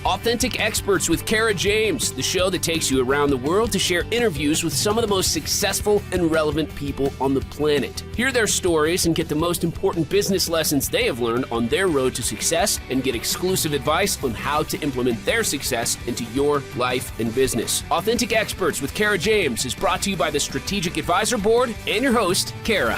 Authentic Experts with Kara James, the show that takes you around the world to share interviews with some of the most successful and relevant people on the planet. Hear their stories and get the most important business lessons they have learned on their road to success, and get exclusive advice on how to implement their success into your life and business. Authentic Experts with Kara James is brought to you by the Strategic Advisor Board and your host, Kara.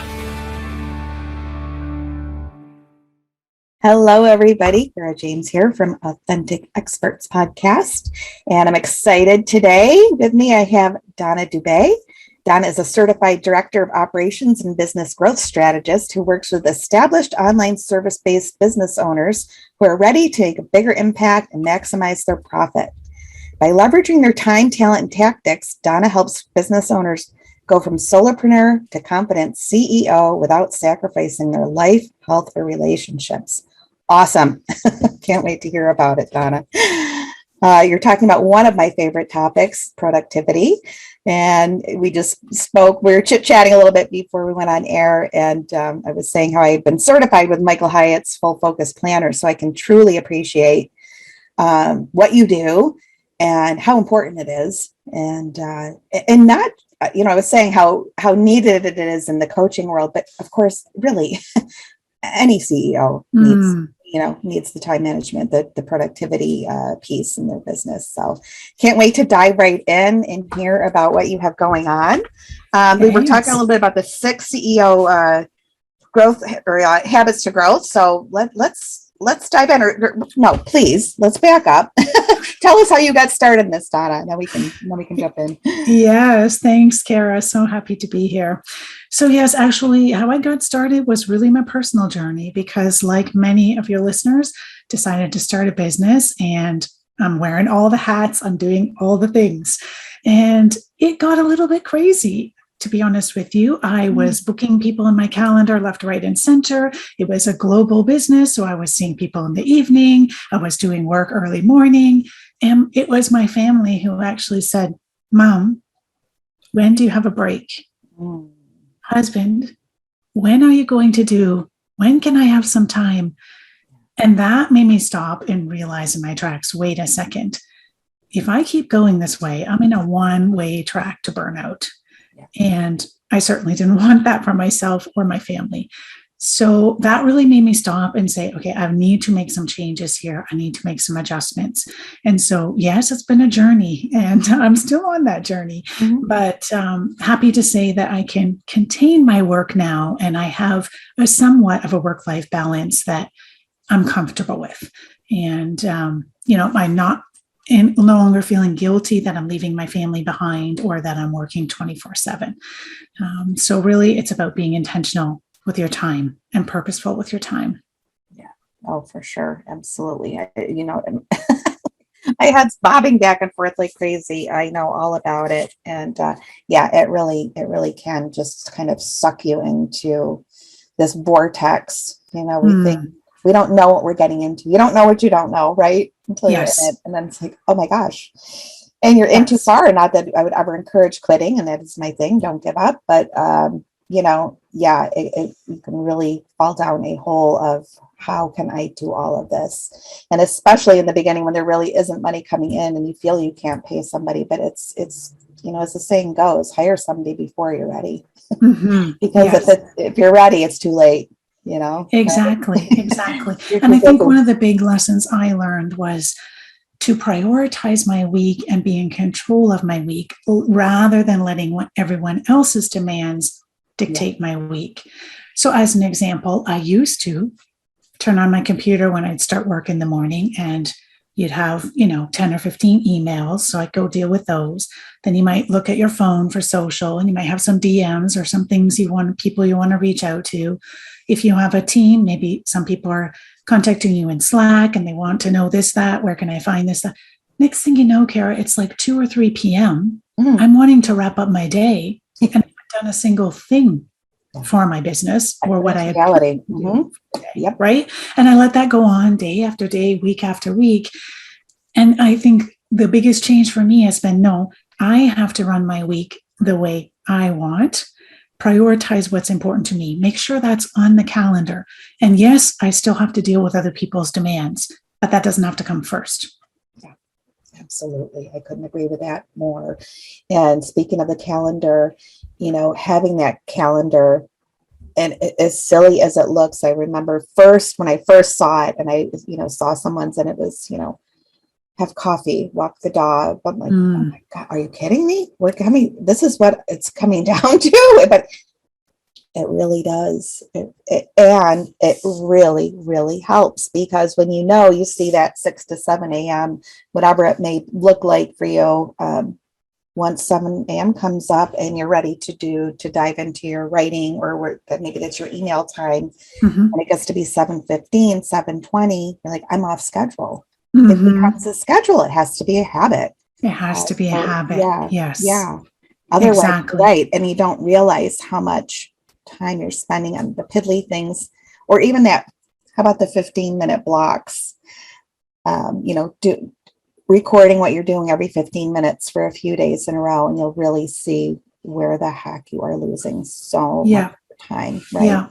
Hello, everybody. Kara James here from Authentic Experts Podcast, and I'm excited today. With me, I have Donna Dube. Donna is a certified director of operations and business growth strategist who works with established online service-based business owners who are ready to make a bigger impact and maximize their profit. By leveraging their time, talent, and tactics, Donna helps business owners go from solopreneur to confident CEO without sacrificing their life, health, or relationships. Awesome. Can't wait to hear about it, Donna. You're talking about one of my favorite topics, productivity. And we just spoke, we were chit-chatting a little bit before we went on air. And I was saying how I've been certified with Michael Hyatt's Full Focus Planner. So I can truly appreciate what you do and how important it is. And not, I was saying how needed it is in the coaching world, but of course, really, any CEO needs the time management, the productivity piece in their business. So can't wait to dive right in and hear about what you have going on. We were talking a little bit about the 6 CEO growth or habits to growth. So let's dive in. No, please, let's back up. Tell us how you got started in this, Donna, and then we can jump in. Yes, thanks, Kara. So happy to be here. So yes, actually, how I got started was really my personal journey, because like many of your listeners, decided to start a business, and I'm wearing all the hats, I'm doing all the things. And it got a little bit crazy. To be honest with you, I was booking people in my calendar left, right, and center. It was a global business, so I was seeing people in the evening. I was doing work early morning. And it was my family who actually said, Mom, when do you have a break? Husband, when can I have some time? And that made me stop and realize in my tracks, wait a second. If I keep going this way, I'm in a one-way track to burnout. And I certainly didn't want that for myself or my family. So that really made me stop and say, okay, I need to make some changes here. I need to make some adjustments. And so, yes, it's been a journey, and I'm still on that journey, but happy to say that I can contain my work now. And I have a somewhat of a work-life balance that I'm comfortable with. And, I'm not and no longer feeling guilty that I'm leaving my family behind or that I'm working 24/7. So really, it's about being intentional with your time and purposeful with your time. Yeah. Oh, for sure. Absolutely. My head's bobbing back and forth like crazy. I know all about it. And it really can just kind of suck you into this vortex. We think we don't know what we're getting into. You don't know what you don't know, right? Until you're in it. And then it's like, oh my gosh. And you're in too far. Not that I would ever encourage quitting, and that is my thing. Don't give up. But, you can really fall down a hole of how can I do all of this? And especially in the beginning when there really isn't money coming in and you feel you can't pay somebody, but it's as the saying goes, hire somebody before you're ready. Because if you're ready, it's too late. Exactly. And I think one of the big lessons I learned was to prioritize my week and be in control of my week rather than letting everyone else's demands dictate my week. So as an example, I used to turn on my computer when I'd start work in the morning, and you'd have, 10 or 15 emails. So I'd go deal with those. Then you might look at your phone for social, and you might have some DMs or some things people you want to reach out to. If you have a team, maybe some people are contacting you in Slack and they want to know this, that, where can I find this? That? Next thing you know, Kara, it's like 2 or 3 p.m. I'm wanting to wrap up my day, and I haven't done a single thing for my business or what I had reality. Right. And I let that go on day after day, week after week. And I think the biggest change for me has been, no, I have to run my week the way I want, prioritize what's important to me, make sure that's on the calendar. And yes, I still have to deal with other people's demands, but that doesn't have to come first. Absolutely. I couldn't agree with that more. And speaking of the calendar, having that calendar, and as silly as it looks, I remember when I first saw it and I, saw someone's and it was, have coffee, walk the dog. I'm like, oh my God, are you kidding me? This is what it's coming down to. But it really does. And it really, really helps, because when you see that 6 to 7 a.m., whatever it may look like for you, once 7 a.m. comes up and you're ready to dive into your writing, or maybe that's your email time, and it gets to be 7:15, 7:20, you're like, I'm off schedule. It becomes a schedule. It has to be a habit. It has to be a habit. Yeah. Yes. Yeah. Otherwise, exactly. right. And you don't realize how much time you're spending on the piddly things, or even how about the 15-minute blocks? Recording what you're doing every 15 minutes for a few days in a row, and you'll really see where the heck you are losing so much time. Right. Yeah,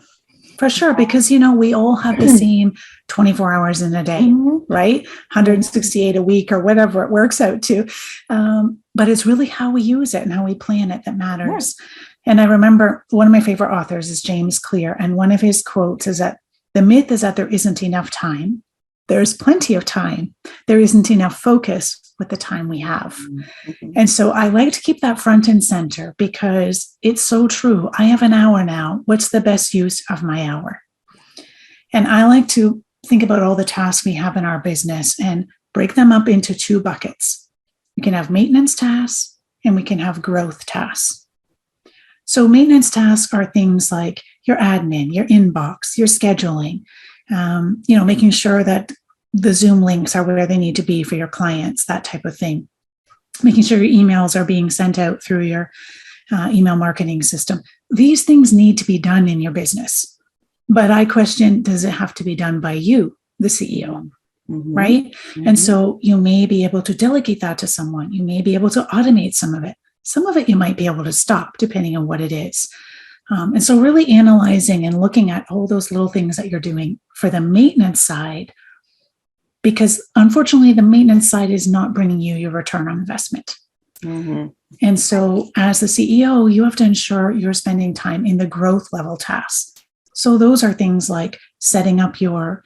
for sure. Because, we all have the same 24 hours in a day, right? 168 a week or whatever it works out to. But it's really how we use it and how we plan it that matters. Yeah. And I remember one of my favorite authors is James Clear. And one of his quotes is that the myth is that there isn't enough time. There's plenty of time. There isn't enough focus with the time we have. And so I like to keep that front and center, because it's so true. I have an hour now. What's the best use of my hour? And I like to think about all the tasks we have in our business and break them up into 2 buckets. We can have maintenance tasks and we can have growth tasks. So maintenance tasks are things like your admin, your inbox, your scheduling, making sure that the Zoom links are where they need to be for your clients, that type of thing. Making sure your emails are being sent out through your email marketing system. These things need to be done in your business. But I question, does it have to be done by you, the CEO? Right? And so you may be able to delegate that to someone. You may be able to automate some of it. Some of it you might be able to stop, depending on what it is. And so really analyzing and looking at all those little things that you're doing for the maintenance side, because unfortunately the maintenance side is not bringing you your return on investment. And so as the CEO, you have to ensure you're spending time in the growth level tasks. So those are things like setting up your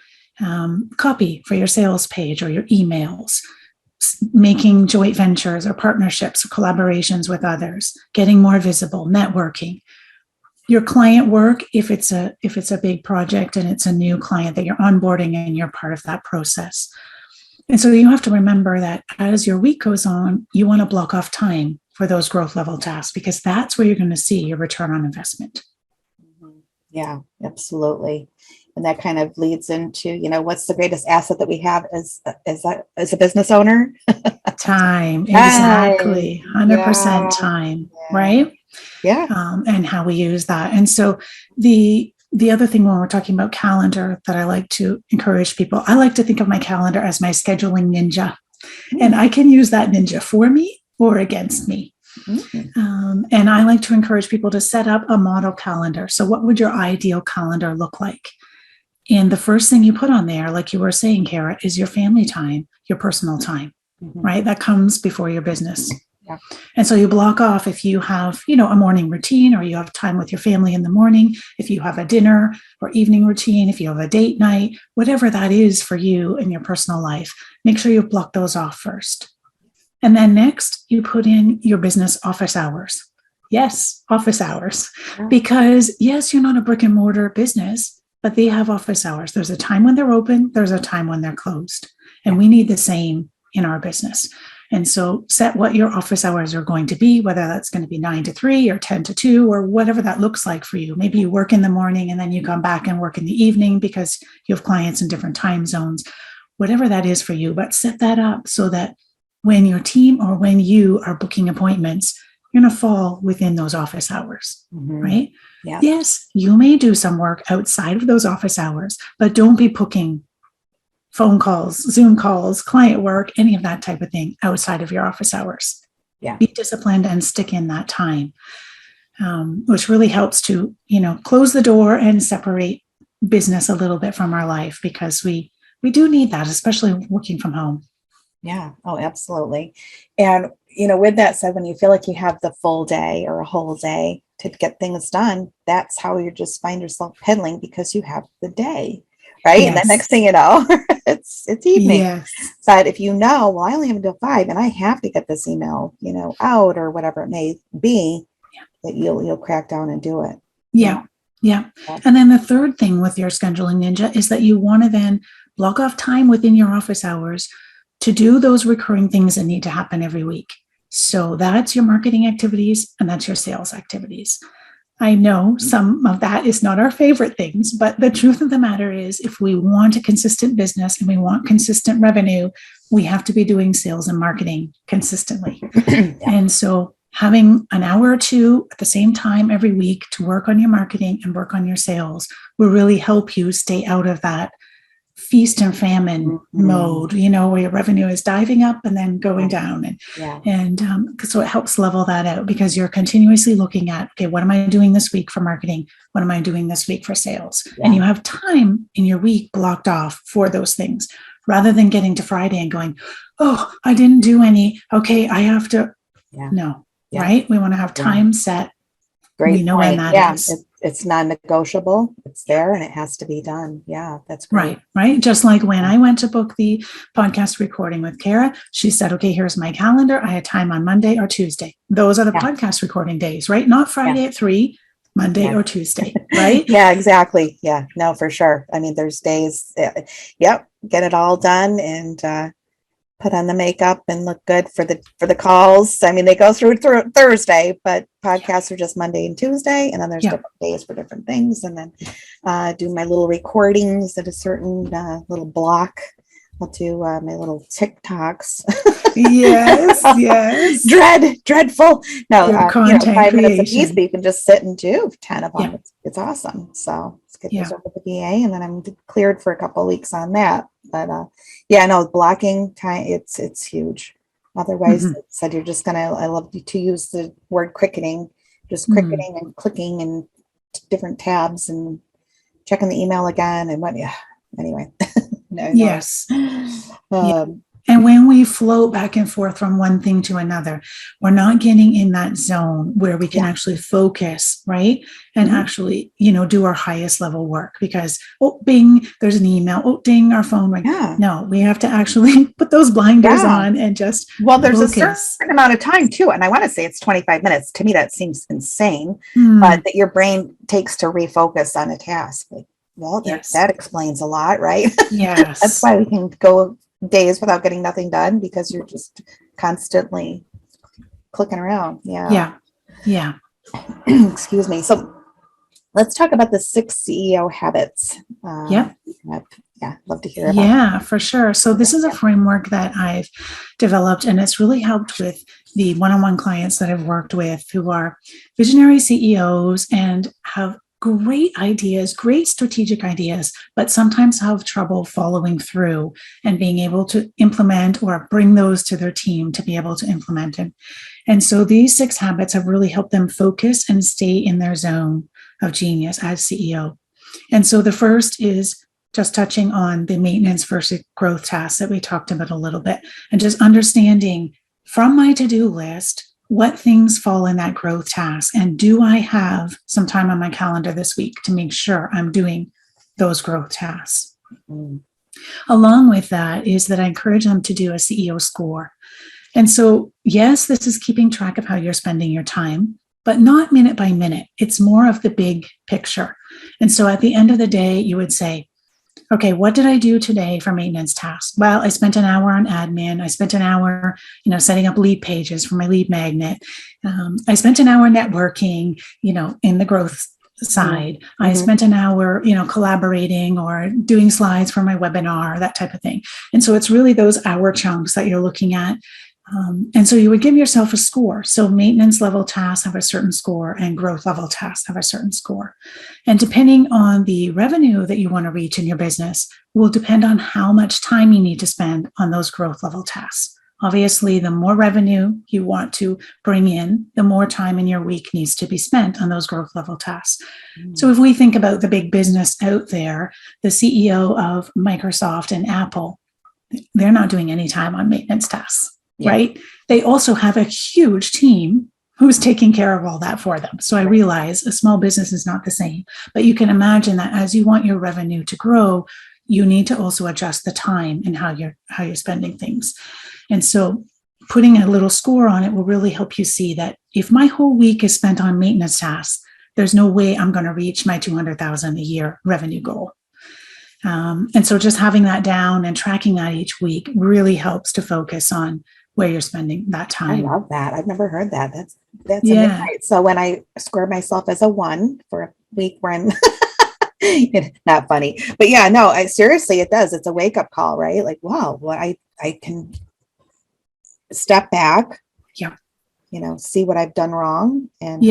copy for your sales page or your emails, making joint ventures or partnerships or collaborations with others, getting more visible, networking. Your client work, if it's a big project and it's a new client that you're onboarding and you're part of that process. And so you have to remember that as your week goes on, you want to block off time for those growth level tasks, because that's where you're going to see your return on investment. Yeah, absolutely. And that kind of leads into, what's the greatest asset that we have as a business owner? Time. Exactly. 100% time. Right? Yeah. And how we use that. And so the other thing when we're talking about calendar that I like to encourage people, I like to think of my calendar as my scheduling ninja. And I can use that ninja for me or against me. And I like to encourage people to set up a model calendar. So what would your ideal calendar look like? And the first thing you put on there, like you were saying, Kara, is your family time, your personal time, right? That comes before your business. Yeah. And so you block off if you have, a morning routine, or you have time with your family in the morning, if you have a dinner or evening routine, if you have a date night, whatever that is for you in your personal life, make sure you block those off first. And then next, you put in your business office hours. Yes, office hours. Because yes, you're not a brick and mortar business, but they have office hours. There's a time when they're open, there's a time when they're closed. And we need the same in our business. And so set what your office hours are going to be, whether that's going to be 9 to 3 or 10 to 2 or whatever that looks like for you. Maybe you work in the morning and then you come back and work in the evening because you have clients in different time zones, whatever that is for you. But set that up so that when your team or when you are booking appointments, you're going to fall within those office hours, right? Yeah. Yes, you may do some work outside of those office hours, but don't be booking phone calls, Zoom calls, client work, any of that type of thing outside of your office hours. Yeah. Be disciplined and stick in that time, which really helps to, close the door and separate business a little bit from our life, because we do need that, especially working from home. Yeah. Oh, absolutely. And, with that said, when you feel like you have the full day or a whole day to get things done, that's how you just find yourself pedaling because you have the day, right? And then next Yes. thing you know, it's evening. Yes. But if well, I only have until 5 and I have to get this email, out or whatever it may be, that you'll crack down and do it. Yeah. Yeah. And then the third thing with your scheduling ninja is that you want to then block off time within your office hours to do those recurring things that need to happen every week. So that's your marketing activities and that's your sales activities. I know some of that is not our favorite things, but the truth of the matter is if we want a consistent business and we want consistent revenue, we have to be doing sales and marketing consistently. And so having an hour or two at the same time every week to work on your marketing and work on your sales will really help you stay out of that feast and famine mode, where your revenue is diving up and then going down. And so it helps level that out because you're continuously looking at, okay, what am I doing this week for marketing? What am I doing this week for sales? And you have time in your week blocked off for those things rather than getting to Friday and going, oh, I didn't do any. Okay, I have to. No, right? We want to have time set. Great. We know when that is. It's non-negotiable. It's there and it has to be done. Yeah, that's great. Right. Just like when I went to book the podcast recording with Kara, she said, okay, here's my calendar. I had time on Monday or Tuesday. Those are the podcast recording days, right? Not Friday at 3, Monday or Tuesday, right? Yeah, exactly. Yeah, no, for sure. I mean, there's days, get it all done and put on the makeup and look good for the calls. I mean, they go through Thursday, but podcasts are just Monday and Tuesday. And then there's different days for different things. And then do my little recordings at a certain little block. I'll do my little TikToks. Yes. Dreadful. No, 5 minutes a piece, but you can just sit and do 10 of them. It's awesome. So let's get this over the VA, and then I'm cleared for a couple of weeks on that. But blocking time, it's huge. Otherwise, it said you're just I love to use the word cricketing, just cricketing and clicking and different tabs and checking the email again and what. Yeah. Anyway. Yes. And when we float back and forth from one thing to another, we're not getting in that zone where we can actually focus, right? And actually, do our highest level work because, bing, there's an email. Oh, ding, our phone rang. No, we have to actually put those blinders on and just there's a certain amount of time too. And I want to say it's 25 minutes. To me, that seems insane, but that your brain takes to refocus on a task. That explains a lot, right? Yes. That's why we can go days without getting nothing done because you're just constantly clicking around. Yeah. Excuse me. So let's talk about the 6 CEO habits. Love to hear about. Yeah, for sure. So this is a framework that I've developed, and it's really helped with the one-on-one clients that I've worked with who are visionary CEOs and have great ideas, great strategic ideas, but sometimes have trouble following through and being able to implement or bring those to their team to be able to implement it. And so these 6 habits have really helped them focus and stay in their zone of genius as CEO. And so the first is just touching on the maintenance versus growth tasks that we talked about a little bit and just understanding from my to-do list what things fall in that growth task, and do I have some time on my calendar this week to make sure I'm doing those growth tasks? Along with that is that I encourage them to do a CEO score. And so, yes, this is keeping track of how you're spending your time, but not minute by minute. It's more of the big picture. And so at the end of the day, you would say, okay, what did I do today for maintenance tasks? Well, I spent an hour on admin. I spent an hour, setting up lead pages for my lead magnet. I spent an hour networking, in the growth side. I spent an hour, collaborating or doing slides for my webinar, that type of thing. And so it's really those hour chunks that you're looking at. And so you would give yourself a score. So maintenance level tasks have a certain score and growth level tasks have a certain score. And depending on the revenue that you want to reach in your business will depend on how much time you need to spend on those growth level tasks. Obviously, the more revenue you want to bring in, the more time in your week needs to be spent on those growth level tasks. So if we think about the big business out there, the CEO of Microsoft and Apple, they're not doing any time on maintenance tasks, Yeah. right? They also have a huge team who's taking care of all that for them. So I realize a small business is not the same, but you can imagine that as you want your revenue to grow, you need to also adjust the time and how you're spending things. And so putting a little score on it will really help you see that if my whole week is spent on maintenance tasks, there's no way I'm going to reach my 200,000 a year revenue goal. And so just having that down and tracking that each week really helps to focus on where you're spending that time. I love that. I've never heard that. That's amazing. So when I score myself as a 1 for a week where I'm it's not funny, but yeah, no, seriously, it does. It's a wake up call, right? Like, wow, well, I can step back, see what I've done wrong and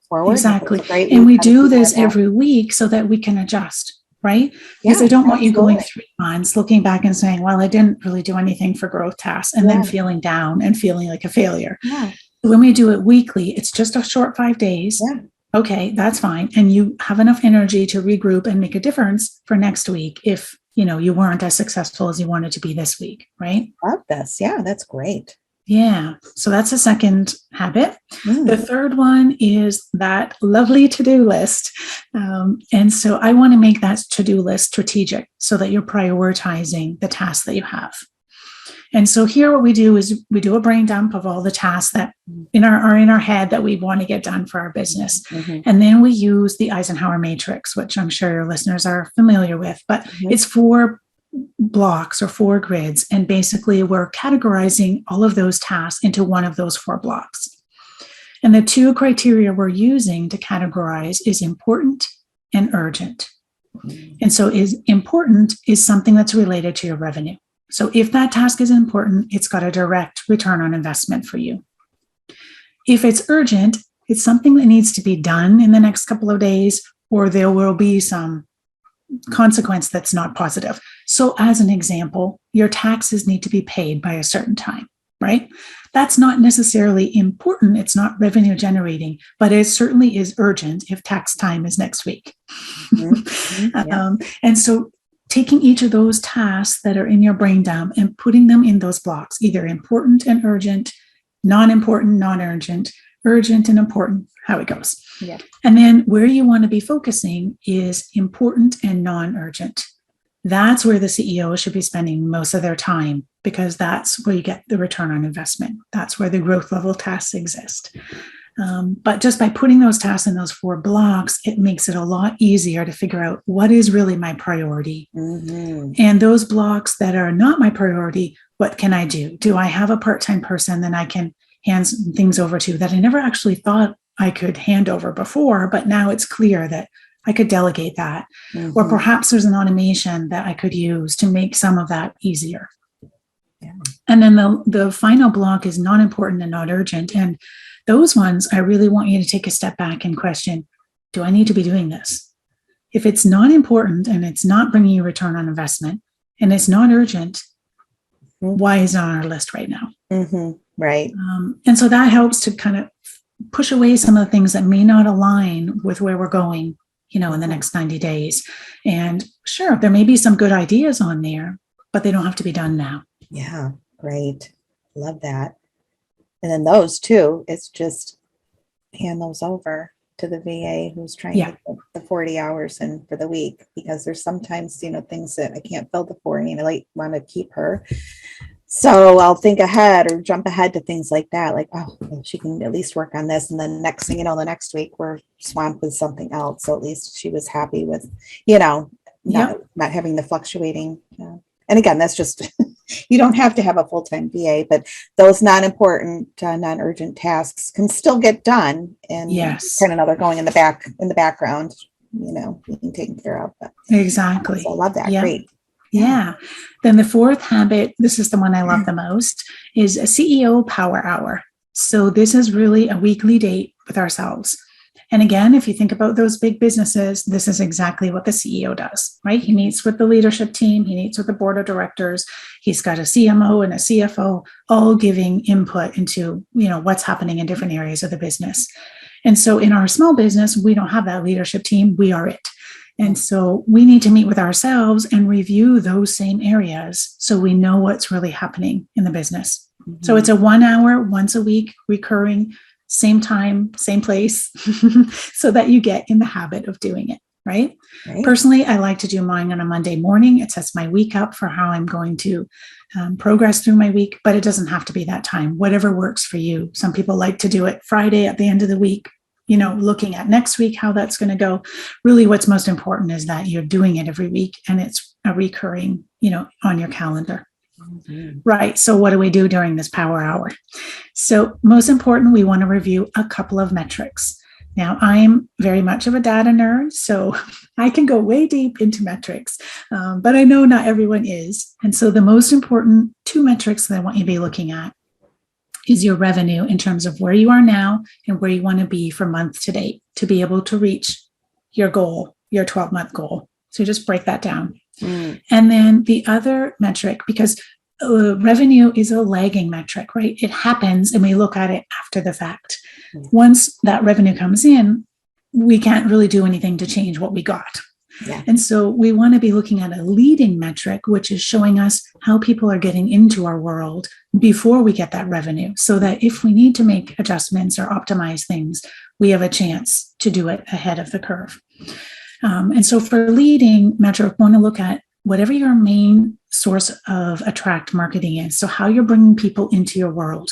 forward. Exactly. And we do this every week so that we can adjust. Right? Because I don't want you going 3 months looking back and saying, well, I didn't really do anything for growth tasks and then feeling down and feeling like a failure. Yeah. When we do it weekly, it's just a short 5 days. Yeah. Okay, that's fine. And you have enough energy to regroup and make a difference for next week if, you weren't as successful as you wanted to be this week, right? Love this. Yeah, that's great. Yeah. So that's the second habit. The third one is that lovely to-do list. And so I want to make that to-do list strategic so that you're prioritizing the tasks that you have. And so here what we do is we do a brain dump of all the tasks that are in our head that we want to get done for our business. And then we use the Eisenhower matrix, which I'm sure your listeners are familiar with, but it's 4 blocks or 4 grids. And basically we're categorizing all of those tasks into one of those 4 blocks. And the 2 criteria we're using to categorize is important and urgent. And so important is something that's related to your revenue. So if that task is important, it's got a direct return on investment for you. If it's urgent, it's something that needs to be done in the next couple of days, or there will be some consequence that's not positive. So as an example, your taxes need to be paid by a certain time, right? That's not necessarily important. It's not revenue generating, but it certainly is urgent if tax time is next week. And so taking each of those tasks that are in your brain dump and putting them in those blocks, either important and urgent, non-important, non-urgent, urgent and important, how it goes. Yeah. And then where you want to be focusing is important and non-urgent. That's where the CEO should be spending most of their time, because that's where you get the return on investment. That's where the growth level tasks exist. But just by putting those tasks in those 4 blocks, it makes it a lot easier to figure out what is really my priority. And those blocks that are not my priority, what can I do? Do I have a part-time person that I can hand things over to that I never actually thought I could hand over before, but now it's clear that I could delegate that. Or perhaps there's an automation that I could use to make some of that easier. Yeah. And then the final block is not important and not urgent. And those ones, I really want you to take a step back and question, do I need to be doing this? If it's not important and it's not bringing you return on investment and it's not urgent, why is it on our list right now? Right. And so that helps to kind of push away some of the things that may not align with where we're going, in the next 90 days. And sure, there may be some good ideas on there, but they don't have to be done now. Yeah, great. Love that. And then those 2, it's just hand those over to the VA who's trying to get the 40 hours in for the week, because there's sometimes, things that I can't fill the 40 and I want to keep her. So I'll think ahead or jump ahead to things like that. Like, well, she can at least work on this. And then next thing you know, the next week we're swamped with something else. So at least she was happy with, not having the fluctuating. And again, that's just, you don't have to have a full-time VA, but those non-important, non-urgent tasks can still get done. And kind of know they're going in the background, being taken care of. But, exactly. So I love that. Great. Yeah. Then the 4th habit, this is the one I love the most, is a CEO power hour. So this is really a weekly date with ourselves. And again, if you think about those big businesses, this is exactly what the CEO does, right? He meets with the leadership team. He meets with the board of directors. He's got a CMO and a CFO all giving input into, what's happening in different areas of the business. And so in our small business, we don't have that leadership team. We are it. And so we need to meet with ourselves and review those same areas so we know what's really happening in the business. Mm-hmm. So it's a 1 hour, once a week, recurring, same time, same place, so that you get in the habit of doing it, right? Personally, I like to do mine on a Monday morning. It sets my week up for how I'm going to progress through my week, but it doesn't have to be that time, whatever works for you. Some people like to do it Friday at the end of the week, looking at next week, how that's going to go. Really, what's most important is that you're doing it every week and it's a recurring, on your calendar. Mm-hmm. Right. So what do we do during this power hour? So most important, we want to review a couple of metrics. Now, I'm very much of a data nerd, so I can go way deep into metrics, but I know not everyone is. And so the most important 2 metrics that I want you to be looking at is your revenue in terms of where you are now and where you want to be from month to date to be able to reach your goal, your 12-month goal. So just break that down. Mm. And then the other metric, because revenue is a lagging metric, right? It happens and we look at it after the fact. Mm. Once that revenue comes in, we can't really do anything to change what we got. Yeah. And so we want to be looking at a leading metric, which is showing us how people are getting into our world before we get that revenue, so that if we need to make adjustments or optimize things, we have a chance to do it ahead of the curve. And so for leading metric, we want to look at whatever your main source of attract marketing is. So how you're bringing people into your world,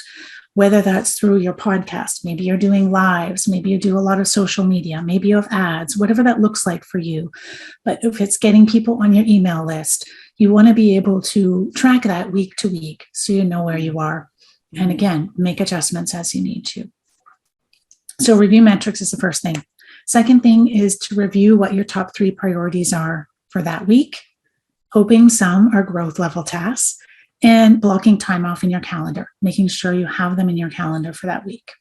whether that's through your podcast, maybe you're doing lives, maybe you do a lot of social media, maybe you have ads, whatever that looks like for you. But if it's getting people on your email list, you want to be able to track that week to week so you know where you are. And again, make adjustments as you need to. So review metrics is the first thing. Second thing is to review what your top 3 priorities are for that week, hoping some are growth level tasks, and blocking time off in your calendar, making sure you have them in your calendar for that week.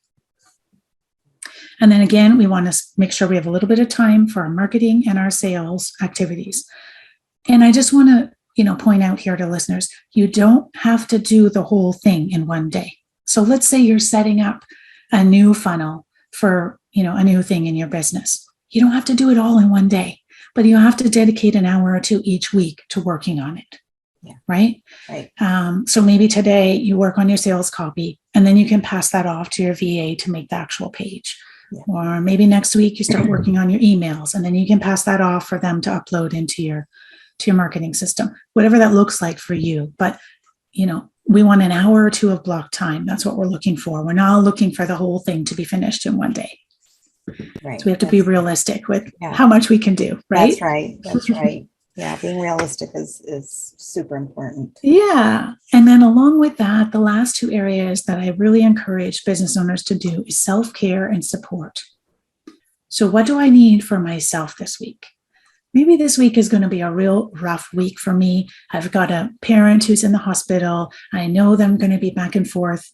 And then again, we want to make sure we have a little bit of time for our marketing and our sales activities. And I just want to, point out here to listeners, you don't have to do the whole thing in one day. So let's say you're setting up a new funnel for, a new thing in your business. You don't have to do it all in one day, but you have to dedicate an hour or 2 each week to working on it. Yeah. Right. So maybe today you work on your sales copy and then you can pass that off to your VA to make the actual page. Yeah. Or maybe next week you start working on your emails and then you can pass that off for them to upload into your marketing system, whatever that looks like for you. But, we want an hour or 2 of block time. That's what we're looking for. We're not looking for the whole thing to be finished in one day. Right. So we have to be realistic with how much we can do. Right. That's right. That's right. Yeah, being realistic is super important. Yeah. And then along with that, the last 2 areas that I really encourage business owners to do is self-care and support. So what do I need for myself this week? Maybe this week is going to be a real rough week for me. I've got a parent who's in the hospital. I know that I'm going to be back and forth,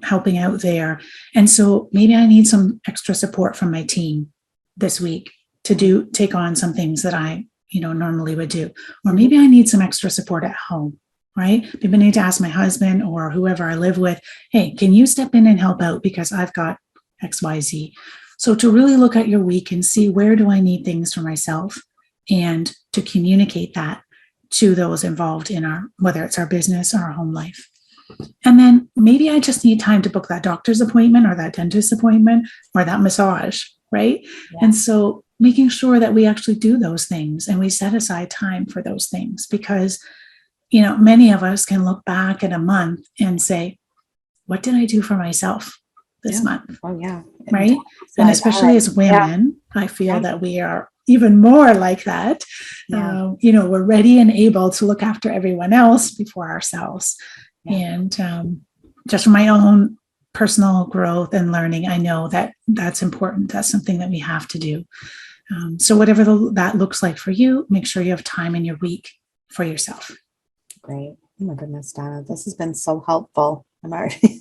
helping out there. And so maybe I need some extra support from my team this week to take on some things that I normally would do. Or maybe I need some extra support at home, right? Maybe I need to ask my husband or whoever I live with, hey, can you step in and help out because I've got XYZ. So to really look at your week and see where do I need things for myself and to communicate that to those involved in whether it's our business or our home life. And then maybe I just need time to book that doctor's appointment or that dentist appointment or that massage, right? Yeah. And so making sure that we actually do those things and we set aside time for those things because, many of us can look back at a month and say, what did I do for myself this month? Oh, yeah. Right. And especially as women, I feel that we are even more like that. Yeah. We're ready and able to look after everyone else before ourselves. Yeah. And just from my own personal growth and learning, I know that that's important. That's something that we have to do. So whatever that looks like for you, make sure you have time in your week for yourself. Great. Oh my goodness, Donna, this has been so helpful. I'm already,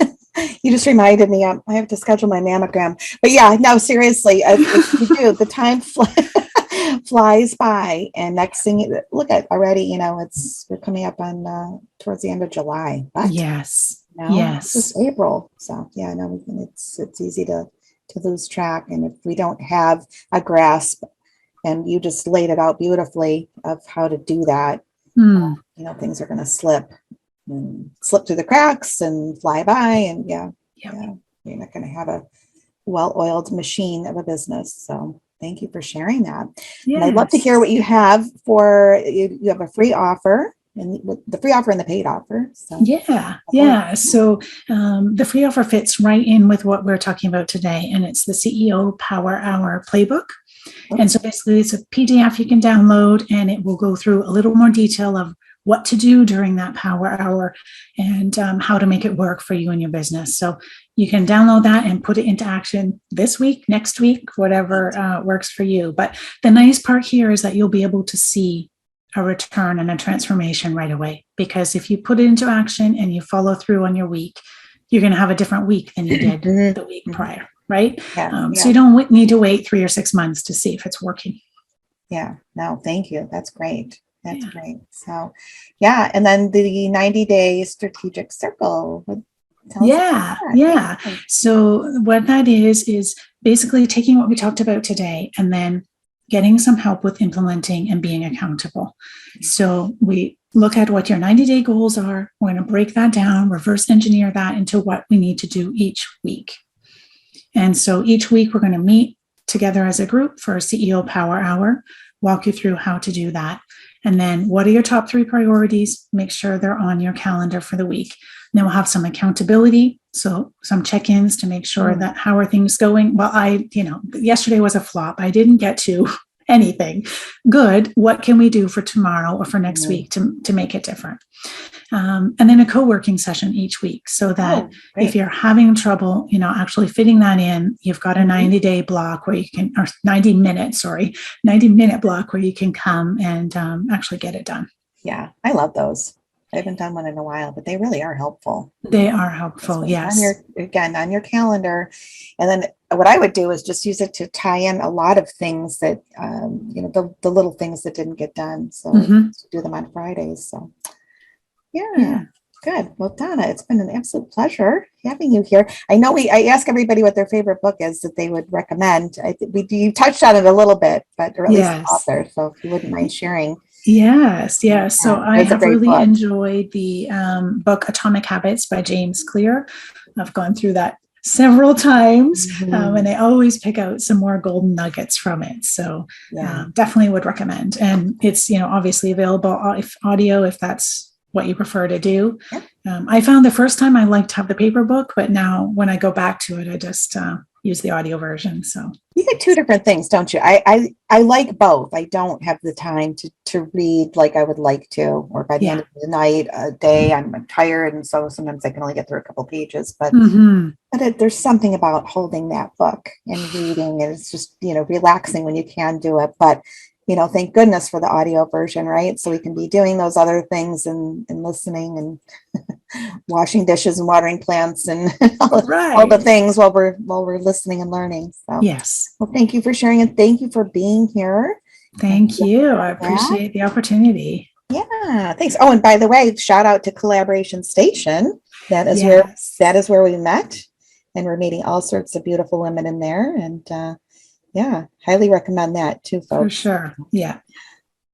you just reminded me, I have to schedule my mammogram. But yeah, no, seriously, if you do, the time flies by. And next thing, look at already, we're coming up on towards the end of July. But, yes. Yes. It's April. So yeah, no, it's easy to lose track. And if we don't have a grasp And you just laid it out beautifully of how to do that. Things are going to slip through the cracks and fly by. And yeah, you're not going to have a well-oiled machine of a business. So thank you for sharing that. Yes. And I'd love to hear what you have for, you have a free offer, and the free offer and the paid offer. So. Yeah. So the free offer fits right in with what we're talking about today. And it's the CEO Power Hour Playbook. Okay. And so basically it's a PDF you can download, and it will go through a little more detail of what to do during that power hour and how to make it work for you and your business. So you can download that and put it into action this week, next week, whatever works for you. But the nice part here is that you'll be able to see a return and a transformation right away, because if you put it into action and you follow through on your week, you're going to have a different week than you did the week prior, right? So you don't need to wait 3 or 6 months to see if it's working. Yeah, no, thank you. That's great. That's great. So, and then the 90-day strategic circle. Yeah. So what that is basically taking what we talked about today and then getting some help with implementing and being accountable. So we look at what your 90-day goals are. We're going to break that down, reverse engineer that into what we need to do each week. And so each week we're going to meet together as a group for a CEO Power Hour, walk you through how to do that. And then what are your top 3 priorities? Make sure they're on your calendar for the week. And then we'll have some accountability. So some check-ins to make sure that how are things going? Well, yesterday was a flop. I didn't get to anything good. What can we do for tomorrow or for next week to make it different? And then a co-working session each week, so that if you're having trouble, actually fitting that in, you've got a 90-day block where you can, or 90-minute block where you can come and actually get it done. Yeah, I love those. I haven't done one in a while, but they really are helpful. They are helpful, yes. On your calendar. And then what I would do is just use it to tie in a lot of things that, the little things that didn't get done. So do them on Fridays. So good. Well, Donna, it's been an absolute pleasure having you here. I know I ask everybody what their favorite book is that they would recommend. You touched on it a little bit, or at least the author. So if you wouldn't mind sharing. Yes. So I have really enjoyed the book Atomic Habits by James Clear. I've gone through that several times, and I always pick out some more golden nuggets from it. So definitely would recommend. And it's, obviously available audio if that's what you prefer to do. I found the first time I liked to have the paper book, but now when I go back to it, I just use the audio version. So you get 2 different things, don't you? I like both. I don't have the time to read like I would like to, or by the end of the night, a day, I'm tired. And so sometimes I can only get through a couple pages, but there's something about holding that book and reading. And it's just, relaxing when you can do it. But thank goodness for the audio version, right? So we can be doing those other things and listening and washing dishes and watering plants and all the things while we're listening and learning. So yes. Well, thank you for sharing, and thank you for being here. Thank you. I appreciate the opportunity. Yeah, thanks. Oh, and by the way, shout out to Collaboration Station. That is where we met, and we're meeting all sorts of beautiful women in there. And highly recommend that too, folks. For sure. Yeah.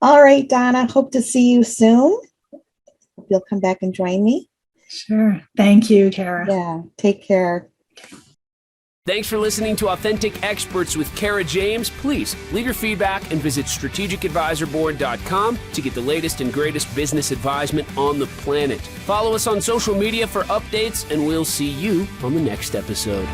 All right, Donna. Hope to see you soon. Hope you'll come back and join me. Sure. Thank you, Kara. Yeah. Take care. Thanks for listening to Authentic Experts with Kara James. Please leave your feedback and visit strategicadvisorboard.com to get the latest and greatest business advisement on the planet. Follow us on social media for updates, and we'll see you on the next episode.